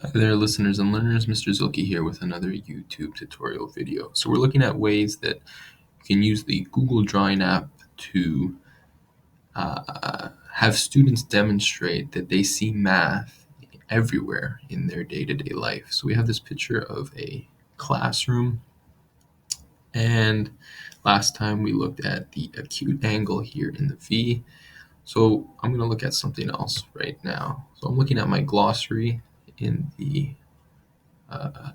Hi there, listeners and learners. Mr. Zulki here with another YouTube tutorial video. So we're looking at ways that you can use the Google Drawing app to have students demonstrate that they see math everywhere in their day-to-day life. So we have this picture of a classroom, and last time we looked at the acute angle here in the V. So I'm going to look at something else right now. So I'm looking at my glossary in the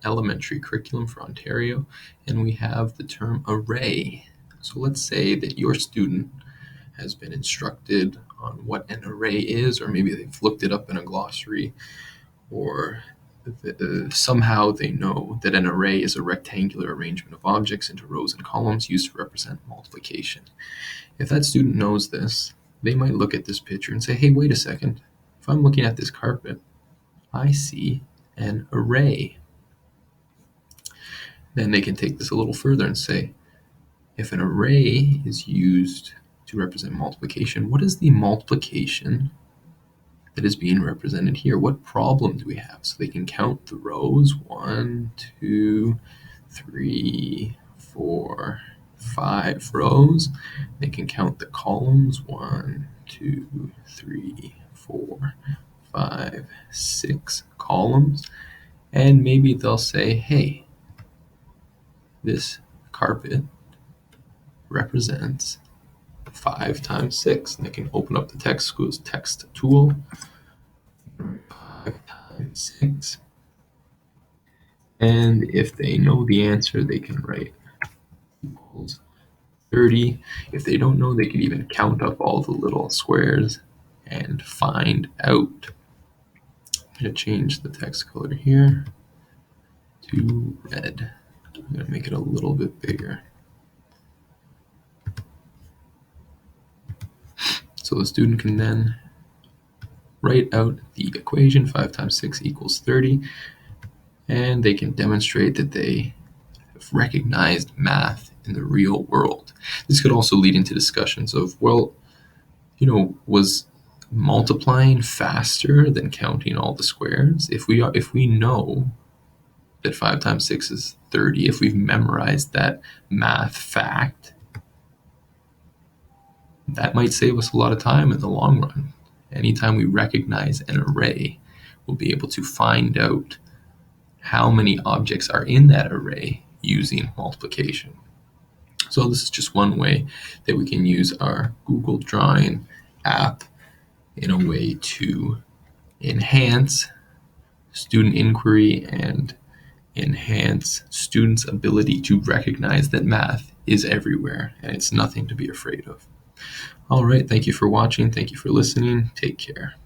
elementary curriculum for Ontario, and we have the term array. So let's say that your student has been instructed on what an array is, or maybe they've looked it up in a glossary, or somehow they know that an array is a rectangular arrangement of objects into rows and columns used to represent multiplication. If that student knows this, they might look at this picture and say, hey, wait a second. If I'm looking at this carpet, I see an array. Then they can take this a little further and say, if an array is used to represent multiplication, what is the multiplication that is being represented here? What problem do we have? So they can count the rows, 1, 2, 3, 4, 5 rows. They can count the columns, 1, 2, 3, 4, 5, 6 columns. And maybe they'll say, hey, this carpet represents 5 times 6. And they can open up the text tool, 5 times 6. And if they know the answer, they can write equals 30. If they don't know, they can even count up all the little squares and find out. I'm going to change the text color here to red. I'm going to make it a little bit bigger. So the student can then write out the equation, 5 times 6 equals 30, and they can demonstrate that they have recognized math in the real world. This could also lead into discussions of, well, was multiplying faster than counting all the squares? If we know that 5 times 6 is 30, if we've memorized that math fact, that might save us a lot of time in the long run. Anytime we recognize an array, we'll be able to find out how many objects are in that array using multiplication. So this is just one way that we can use our Google Drawing app in a way to enhance student inquiry and enhance students' ability to recognize that math is everywhere and it's nothing to be afraid of. All right, thank you for watching. Thank you for listening. Take care.